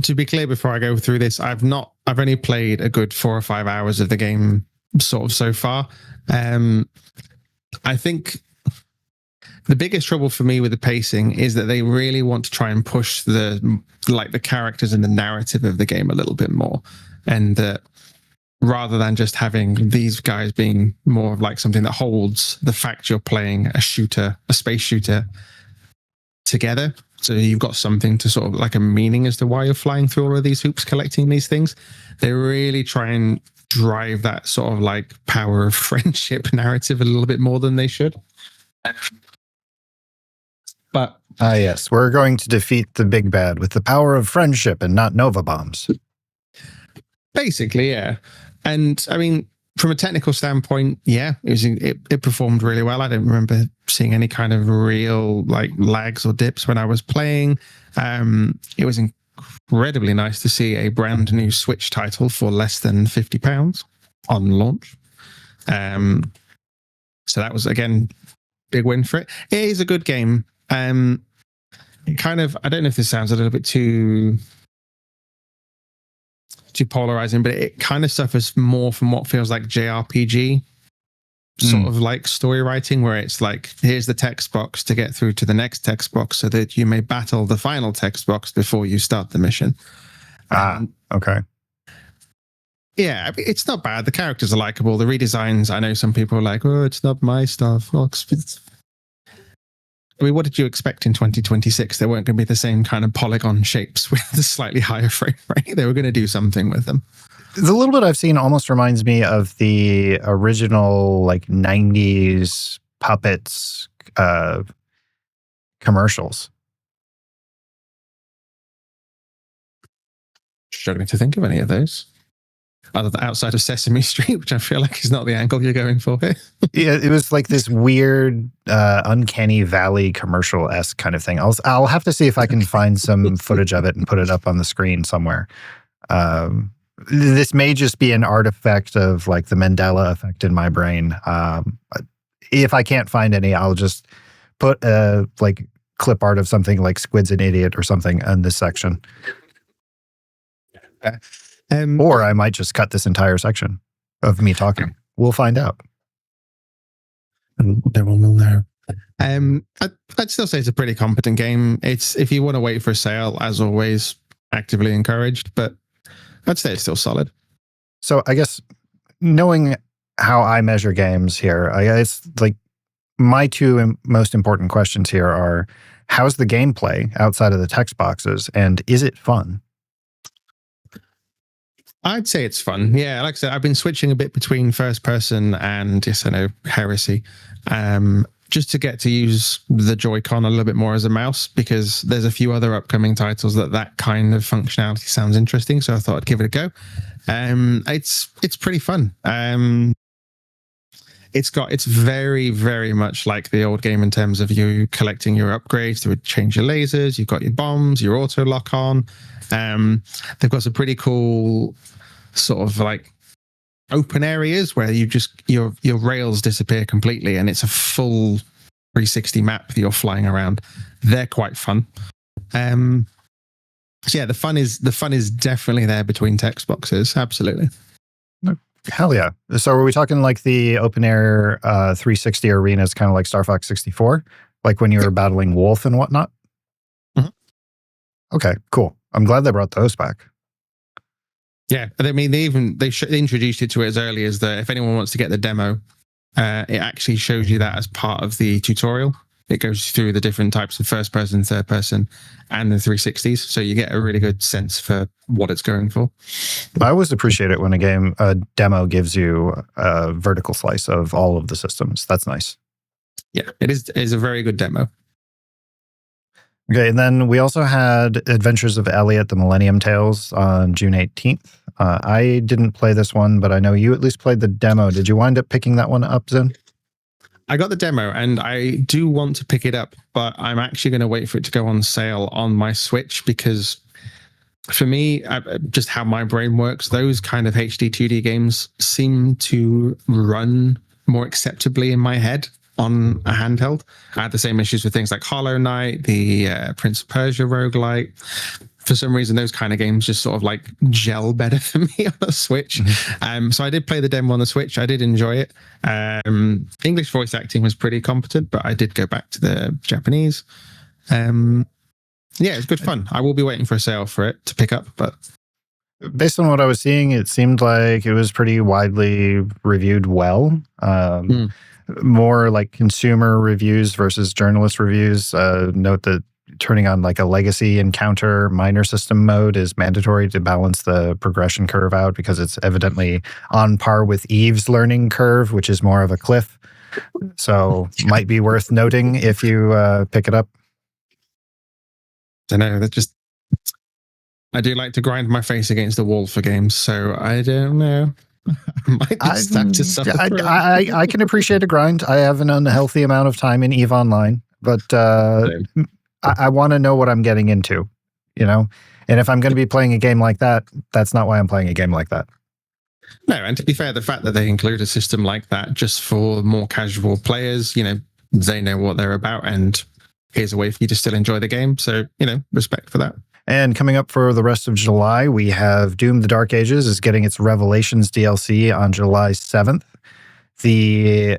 Speaker 2: to be clear, before I go through this, I've only played a good 4 or 5 hours of the game sort of so far. I think the biggest trouble for me with the pacing is that they really want to try and push the characters and the narrative of the game a little bit more, and that rather than just having these guys being more of something that holds the fact you're playing a space shooter, together. So you've got something to sort of like a meaning as to why you're flying through all of these hoops, collecting these things. They really try and drive that sort of like power of friendship narrative a little bit more than they should. But
Speaker 1: yes, we're going to defeat the big bad with the power of friendship and not Nova bombs.
Speaker 2: Basically, yeah. And I mean, from a technical standpoint, yeah, it performed really well. I don't remember seeing any kind of real like lags or dips when I was playing. It was incredibly nice to see a brand new Switch title for less than £50 on launch. So that was, again, big win for it. It is a good game. It kind of, I don't know if this sounds a little bit too polarizing, but it kind of suffers more from what feels like JRPG sort of like story writing, where it's like, here's the text box to get through to the next text box so that you may battle the final text box before you start the mission.
Speaker 1: Okay.
Speaker 2: Yeah, I mean, it's not bad. The characters are likable. The redesigns, I know some people are like, oh, it's not my stuff. Well, I mean, what did you expect in 2026? They weren't going to be the same kind of polygon shapes with the slightly higher frame rate. They were going to do something with them.
Speaker 1: The little bit I've seen almost reminds me of the original like 90s puppets commercials.
Speaker 2: Struggling to think of any of those. Other than outside of Sesame Street, which I feel like is not the angle you're going for here.
Speaker 1: Yeah, it was like this weird, uncanny valley commercial-esque kind of thing. I'll have to see if I can find some footage of it and put it up on the screen somewhere. This may just be an artifact of like the Mandela effect in my brain. If I can't find any, I'll just put a like clip art of something like Squid's an Idiot or something in this section. Or I might just cut this entire section of me talking. We'll find out.
Speaker 2: No one will know. I'd still say it's a pretty competent game. It's, if you want to wait for a sale, as always, actively encouraged, but I'd say it's still solid.
Speaker 1: So I guess knowing how I measure games here, I guess like my two most important questions here are, how's the gameplay outside of the text boxes, and is it fun?
Speaker 2: I'd say it's fun. Yeah, like I said, I've been switching a bit between first person and, yes, I know, Heresy, just to get to use the Joy-Con a little bit more as a mouse, because there's a few other upcoming titles that kind of functionality sounds interesting. So I thought I'd give it a go. It's pretty fun. It's very, very much like the old game in terms of you collecting your upgrades to change your lasers. You've got your bombs, your auto lock on. They've got some pretty cool sort of like open areas where you just your rails disappear completely, and it's a full 360 map that you're flying around. They're quite fun. So yeah, the fun is definitely there between text boxes. Absolutely.
Speaker 1: Hell yeah. So are we talking like the open air 360 arenas, kind of like Star Fox 64, like when you were battling Wolf and whatnot?
Speaker 2: Mm-hmm.
Speaker 1: Okay, cool. I'm glad they brought those back.
Speaker 2: Yeah, I mean, they introduced it to it as early as if anyone wants to get the demo, it actually shows you that as part of the tutorial. It goes through the different types of first person, third person, and the 360s. So you get a really good sense for what it's going for.
Speaker 1: I always appreciate it when a demo gives you a vertical slice of all of the systems. That's nice.
Speaker 2: Yeah, it is a very good demo.
Speaker 1: Okay, and then we also had Adventures of Elliot, the Millennium Tales on June 18th. I didn't play this one, but I know you at least played the demo. Did you wind up picking that one up, Zen?
Speaker 2: I got the demo, and I do want to pick it up, but I'm actually going to wait for it to go on sale on my Switch, because for me, just how my brain works, those kind of HD 2D games seem to run more acceptably in my head on a handheld. I had the same issues with things like Hollow Knight, the Prince of Persia roguelike. For some reason, those kind of games just sort of like gel better for me on the Switch. Mm-hmm. So I did play the demo on the Switch. I did enjoy it. English voice acting was pretty competent, but I did go back to the Japanese. Yeah, it's good fun. I will be waiting for a sale for it to pick up, but
Speaker 1: based on what I was seeing, it seemed like it was pretty widely reviewed well. More like consumer reviews versus journalist reviews. Note that turning on like a legacy encounter minor system mode is mandatory to balance the progression curve out, because it's evidently on par with Eve's learning curve, which is more of a cliff. So might be worth noting if you pick it up.
Speaker 2: I know, that's just, I do like to grind my face against the wall for games, so I don't know. Might just have to suffer through it.
Speaker 1: I can appreciate a grind. I have an unhealthy amount of time in EVE Online, but I want to know what I'm getting into, you know? And if I'm going to be playing a game like that, that's not why I'm playing a game like that.
Speaker 2: No, and to be fair, the fact that they include a system like that just for more casual players, you know, they know what they're about, and here's a way for you to still enjoy the game. So, you know, respect for that.
Speaker 1: And coming up for the rest of July, we have Doom: The Dark Ages is getting its Revelations DLC on July 7th. The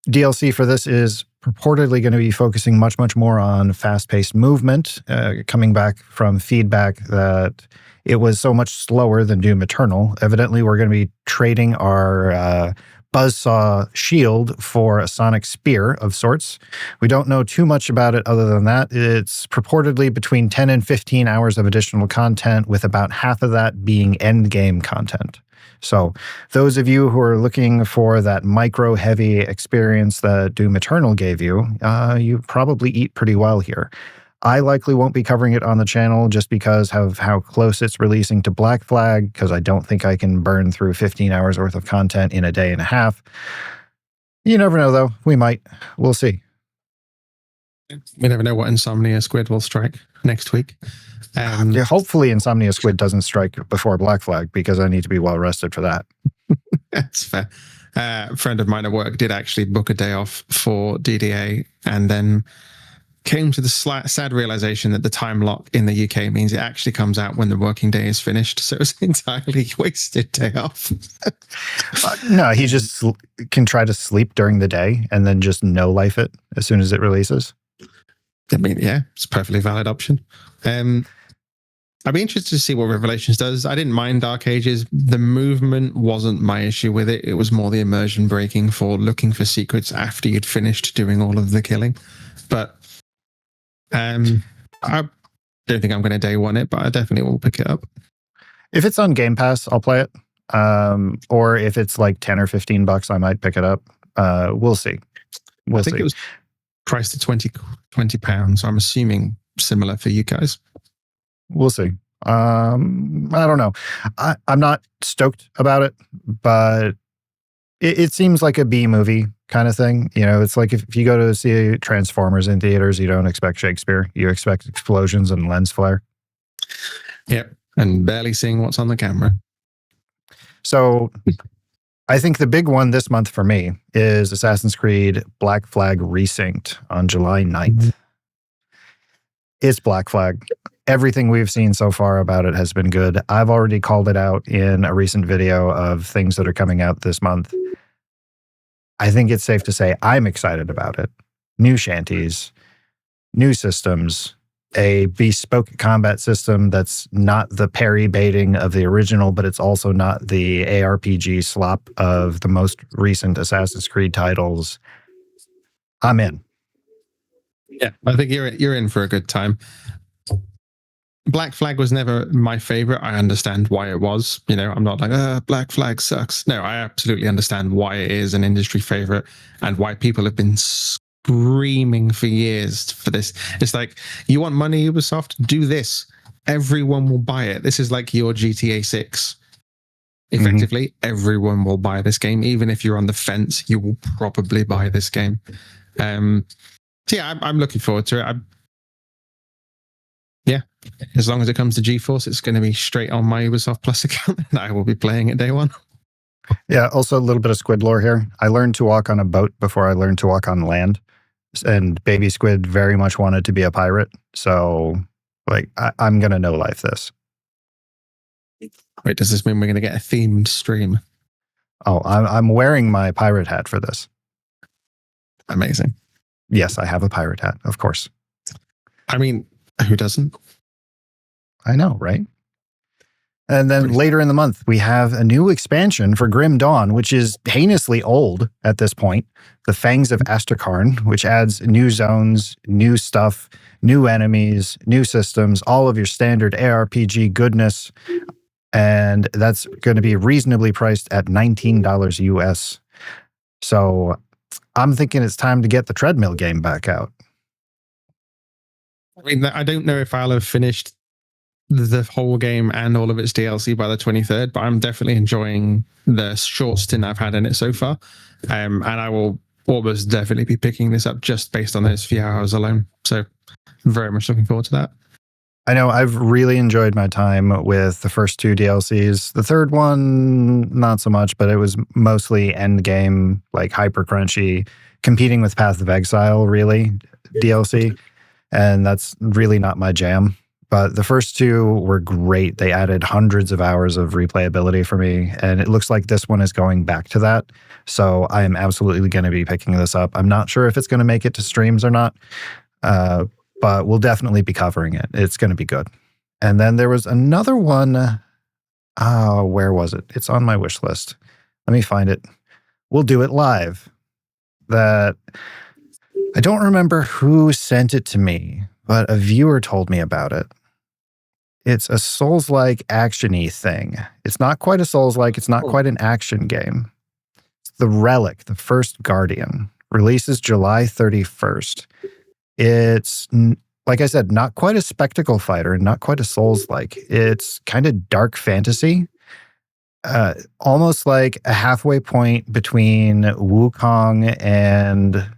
Speaker 1: DLC for this is purportedly going to be focusing much more on fast-paced movement, coming back from feedback that it was so much slower than Doom Eternal. Evidently, we're going to be trading our buzzsaw shield for a sonic spear of sorts. We don't know too much about it other than that. It's purportedly between 10 and 15 hours of additional content, with about half of that being endgame content. So those of you who are looking for that micro-heavy experience that Doom Eternal gave you, you probably eat pretty well here. I likely won't be covering it on the channel just because of how close it's releasing to Black Flag, because I don't think I can burn through 15 hours worth of content in a day and a half. You never know, though. We might. We'll see.
Speaker 2: We never know what Insomnia Squid will strike next week.
Speaker 1: Yeah, hopefully Insomnia Squid doesn't strike before Black Flag, because I need to be well rested for that.
Speaker 2: That's fair. A friend of mine at work did actually book a day off for DDA, and then came to the sad realization that the time lock in the UK means it actually comes out when the working day is finished. So it's an entirely wasted day off.
Speaker 1: No, he just can try to sleep during the day and then just no life it as soon as it releases.
Speaker 2: I mean, yeah, it's a perfectly valid option. I'd be interested to see what Revelations does. I didn't mind Dark Ages. The movement wasn't my issue with it. It was more the immersion breaking for looking for secrets after you'd finished doing all of the killing. But I don't think I'm going to day one it, but I definitely will pick it up.
Speaker 1: If it's on Game Pass, I'll play it. Or if it's like 10 or 15 bucks, I might pick it up. We'll see.
Speaker 2: I think it was priced at £20. I'm assuming similar for you guys.
Speaker 1: We'll see. I don't know. I'm not stoked about it, but it seems like a B movie kind of thing. You know, it's like if you go to see Transformers in theaters, you don't expect Shakespeare. You expect explosions and lens flare.
Speaker 2: Yep. And barely seeing what's on the camera.
Speaker 1: So I think the big one this month for me is Assassin's Creed Black Flag Resynced on July 9th. It's Black Flag. Everything we've seen so far about it has been good. I've already called it out in a recent video of things that are coming out this month. I think it's safe to say I'm excited about it. New shanties, new systems, a bespoke combat system that's not the parry baiting of the original, but it's also not the ARPG slop of the most recent Assassin's Creed titles. I'm in.
Speaker 2: Yeah, I think you're in for a good time. Black Flag was never my favorite. I understand why it was. You know, I'm not like, Black Flag sucks. No, I absolutely understand why it is an industry favorite and why people have been screaming for years for this. It's like, you want money, Ubisoft? Do this. Everyone will buy it. This is like your GTA 6. Effectively, everyone will buy this game. Even if you're on the fence, you will probably buy this game. So yeah, I'm looking forward to it. Yeah, as long as it comes to GeForce, it's going to be straight on my Ubisoft Plus account, and I will be playing it day one.
Speaker 1: Yeah, also a little bit of squid lore here. I learned to walk on a boat before I learned to walk on land, and Baby Squid very much wanted to be a pirate. So, like, I'm going to no life this.
Speaker 2: Wait, does this mean we're going to get a themed stream?
Speaker 1: Oh, I'm wearing my pirate hat for this.
Speaker 2: Amazing.
Speaker 1: Yes, I have a pirate hat, of course.
Speaker 2: I mean, who doesn't?
Speaker 1: I know, right? And then later in the month, we have a new expansion for Grim Dawn, which is heinously old at this point. The Fangs of Astrakarn, which adds new zones, new stuff, new enemies, new systems, all of your standard ARPG goodness. And that's going to be reasonably priced at $19 US. So I'm thinking it's time to get the treadmill game back out.
Speaker 2: I mean, I don't know if I'll have finished the whole game and all of its DLC by the 23rd, but I'm definitely enjoying the short stint I've had in it so far. And I will almost definitely be picking this up just based on those few hours alone. So very much looking forward to that.
Speaker 1: I know I've really enjoyed my time with the first 2 DLCs. The third one, not so much, but it was mostly end game, like hyper crunchy, competing with Path of Exile, really, DLC. And that's really not my jam. But the first 2 were great. They added hundreds of hours of replayability for me. And it looks like this one is going back to that. So I am absolutely going to be picking this up. I'm not sure if it's going to make it to streams or not. But we'll definitely be covering it. It's going to be good. And then there was another one. Oh, where was it? It's on my wish list. Let me find it. We'll do it live. That I don't remember who sent it to me, but a viewer told me about it. It's a Souls-like action-y thing. It's not quite a Souls-like. It's not quite an action game. It's The Relic, the First Guardian. Releases July 31st. It's, like I said, not quite a spectacle fighter and not quite a Souls-like. It's kind of dark fantasy. Almost like a halfway point between Wukong and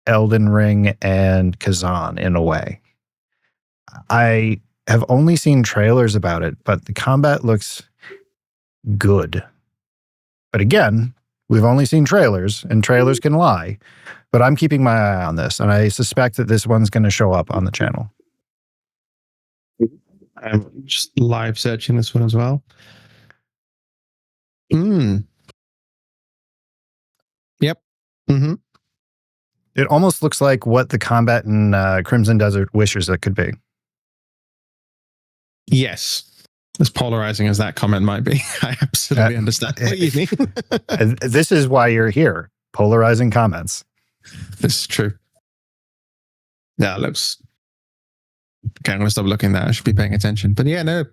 Speaker 1: Elden Ring and Kazan in a way. I have only seen trailers about it, but the combat looks good. But again, we've only seen trailers, and trailers can lie. But I'm keeping my eye on this, and I suspect that this one's going to show up on the channel.
Speaker 2: I'm just live searching this one as well. Yep. Mm-hmm.
Speaker 1: It almost looks like what the combat in Crimson Desert wishes it could be.
Speaker 2: Yes. As polarizing as that comment might be, I absolutely understand what you mean.
Speaker 1: This is why you're here. Polarizing comments.
Speaker 2: This is true. Yeah, it looks... Okay, I'm going to stop looking at that. I should be paying attention. But yeah, no.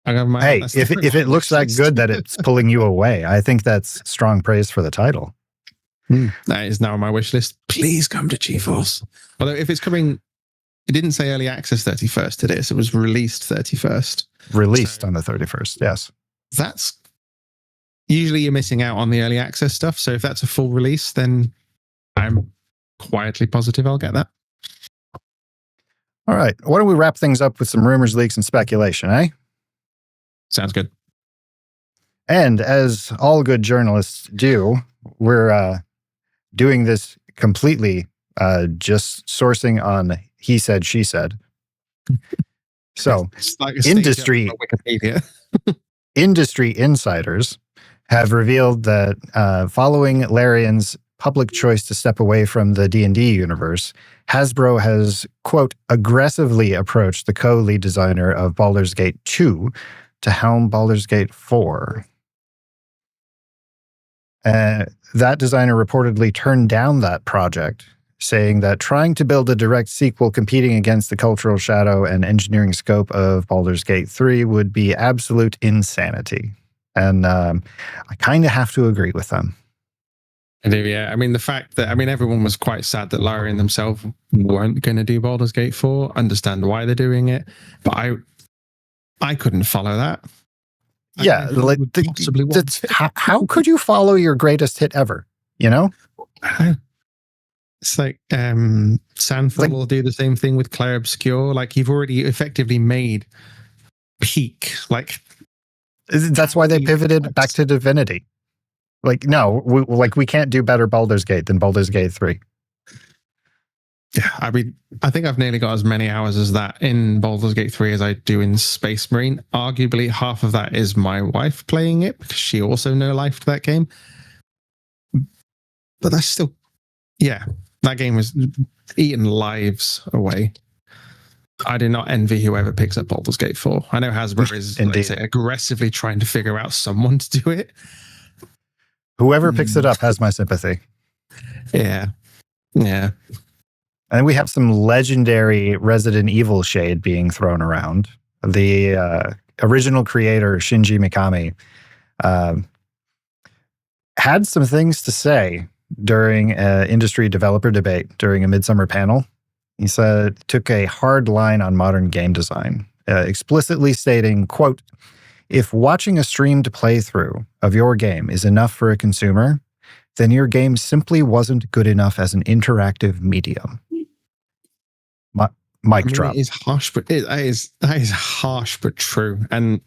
Speaker 2: I got my...
Speaker 1: Hey, if it looks that good that it's pulling you away, I think that's strong praise for the title.
Speaker 2: That is now on my wish list. Please come to GeForce. Although if it's coming... It didn't say early access 31st to this. It was released 31st.
Speaker 1: Released on the 31st, yes.
Speaker 2: That's... Usually you're missing out on the early access stuff. So if that's a full release, then I'm quietly positive I'll get that.
Speaker 1: All right. Why don't we wrap things up with some rumors, leaks, and speculation, eh?
Speaker 2: Sounds good.
Speaker 1: And as all good journalists do, we're doing this completely just sourcing on he said, she said. So
Speaker 2: it's like
Speaker 1: industry insiders have revealed that following Larian's public choice to step away from the D&D universe, Hasbro has, quote, aggressively approached the co-lead designer of Baldur's Gate 2 to helm Baldur's Gate 4. That designer reportedly turned down that project, saying that trying to build a direct sequel competing against the cultural shadow and engineering scope of Baldur's Gate 3 would be absolute insanity. And I kind of have to agree with them.
Speaker 2: I do, yeah. I mean, the fact that, everyone was quite sad that Larian themselves weren't going to do Baldur's Gate 4, understand why they're doing it, but I couldn't follow that.
Speaker 1: Yeah, like how could you follow your greatest hit ever? You know,
Speaker 2: it's like Sandfall will do the same thing with Clair Obscure. Like you've already effectively made peak. Like
Speaker 1: that's why they pivoted back to Divinity. Like no, we can't do better Baldur's Gate than Baldur's Gate 3.
Speaker 2: Yeah, I think I've nearly got as many hours as that in Baldur's Gate 3 as I do in Space Marine. Arguably, half of that is my wife playing it because she also no-lifed that game. But that's still, yeah, that game was eating lives away. I do not envy whoever picks up Baldur's Gate 4. I know Hasbro is aggressively trying to figure out someone to do it.
Speaker 1: Whoever picks it up has my sympathy.
Speaker 2: Yeah. Yeah.
Speaker 1: And we have some legendary Resident Evil shade being thrown around. The original creator, Shinji Mikami, had some things to say during an industry developer debate during a midsummer panel. He said, took a hard line on modern game design, explicitly stating, quote, "If watching a streamed playthrough of your game is enough for a consumer, then your game simply wasn't good enough as an interactive medium." Mic drop.
Speaker 2: It is harsh, but that is harsh but true. And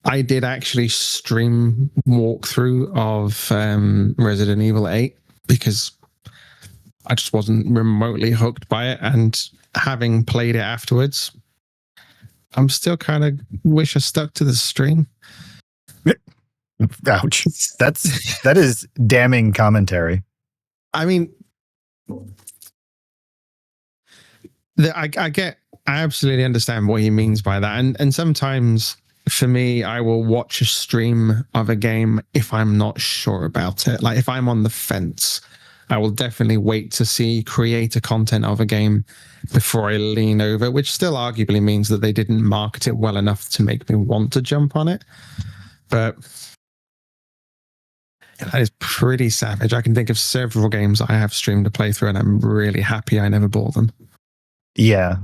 Speaker 2: I did actually stream walkthrough of Resident Evil 8 because I just wasn't remotely hooked by it. And having played it afterwards, I'm still kind of wish I stuck to the stream.
Speaker 1: Ouch. That is damning commentary.
Speaker 2: I mean, I absolutely understand what he means by that. And sometimes for me, I will watch a stream of a game if I'm not sure about it. Like if I'm on the fence, I will definitely wait to see creator content of a game before I lean over, which still arguably means that they didn't market it well enough to make me want to jump on it. But that is pretty savage. I can think of several games I have streamed a playthrough and I'm really happy I never bought them.
Speaker 1: Yeah.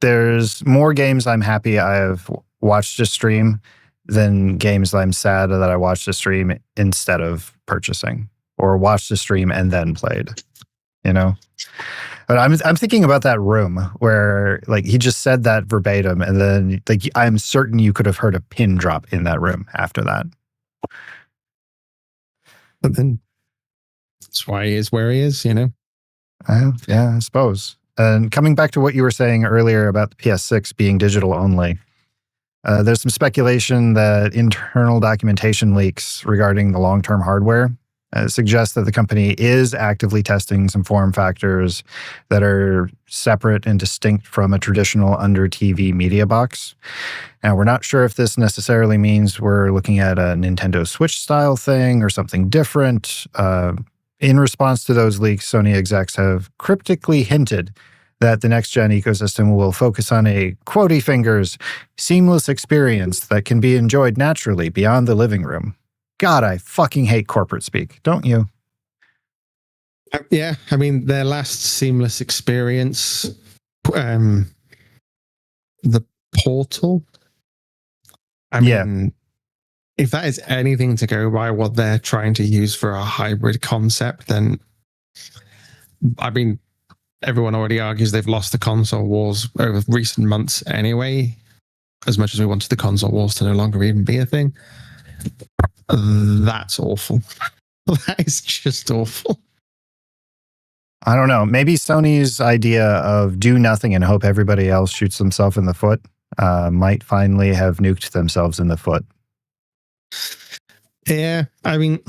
Speaker 1: There's more games I'm happy I've watched a stream than games that I'm sad that I watched a stream instead of purchasing or watched a stream and then played, you know? But I'm thinking about that room where like he just said that verbatim and then like I'm certain you could have heard a pin drop in that room after that.
Speaker 2: But then that's why he is where he is, you know?
Speaker 1: Yeah, I suppose. And coming back to what you were saying earlier about the PS6 being digital only, there's some speculation that internal documentation leaks regarding the long-term hardware suggest that the company is actively testing some form factors that are separate and distinct from a traditional under-TV media box. Now, we're not sure if this necessarily means we're looking at a Nintendo Switch style thing or something different. In response to those leaks, Sony execs have cryptically hinted that the next-gen ecosystem will focus on a, quotey fingers, seamless experience that can be enjoyed naturally beyond the living room. God, I fucking hate corporate speak, don't you?
Speaker 2: Yeah, I mean, their last seamless experience, the Portal. I mean, if that is anything to go by what they're trying to use for a hybrid concept, then, I mean, everyone already argues they've lost the console wars over recent months anyway, as much as we wanted the console wars to no longer even be a thing. That's awful. That is just awful.
Speaker 1: I don't know. Maybe Sony's idea of do nothing and hope everybody else shoots themselves in the foot might finally have nuked themselves in the foot.
Speaker 2: Yeah, I mean,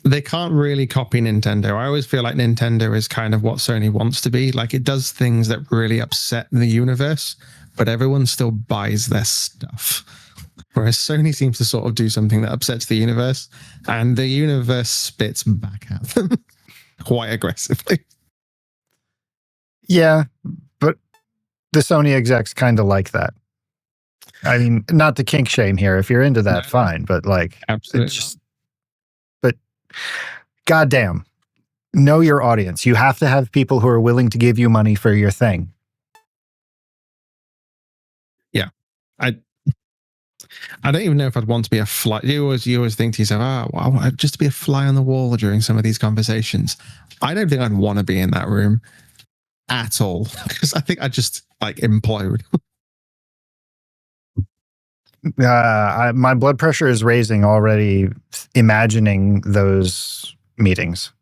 Speaker 2: they can't really copy Nintendo. I always feel like Nintendo is kind of what Sony wants to be. Like it does things that really upset the universe, but everyone still buys their stuff. Whereas Sony seems to sort of do something that upsets the universe, and the universe spits back at them quite aggressively.
Speaker 1: Yeah, but the Sony execs kind of like that. I mean, not to kink shame here. If you're into that, fine. But like,
Speaker 2: absolutely.
Speaker 1: It's just, but goddamn, know your audience. You have to have people who are willing to give you money for your thing.
Speaker 2: Yeah, I don't even know if I'd want to be a fly. You always think to yourself, well, just to be a fly on the wall during some of these conversations. I don't think I'd want to be in that room at all because I think I'd just like implode.
Speaker 1: My blood pressure is raising already imagining those meetings.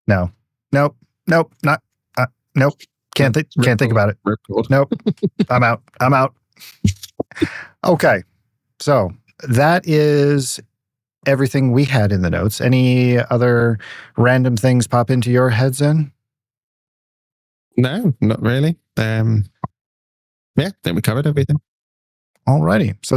Speaker 1: Nope, not, nope. Can't think about it. Nope, I'm out. Okay. So that is everything we had in the notes. Any other random things pop into your heads in?
Speaker 2: No, not really. Yeah, I think we covered everything.
Speaker 1: Alrighty. So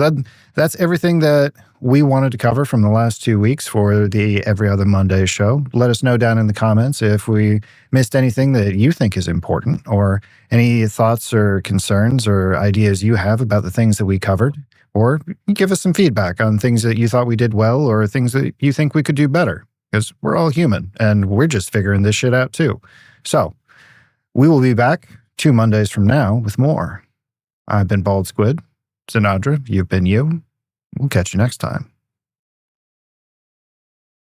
Speaker 1: that's everything that we wanted to cover from the last 2 weeks for the Every Other Monday show. Let us know down in the comments if we missed anything that you think is important, or any thoughts or concerns or ideas you have about the things that we covered, or give us some feedback on things that you thought we did well or things that you think we could do better, because we're all human and we're just figuring this shit out too. So we will be back 2 Mondays from now with more. I've been Bald Squid. Sinadra, you've been you. We'll catch you next time.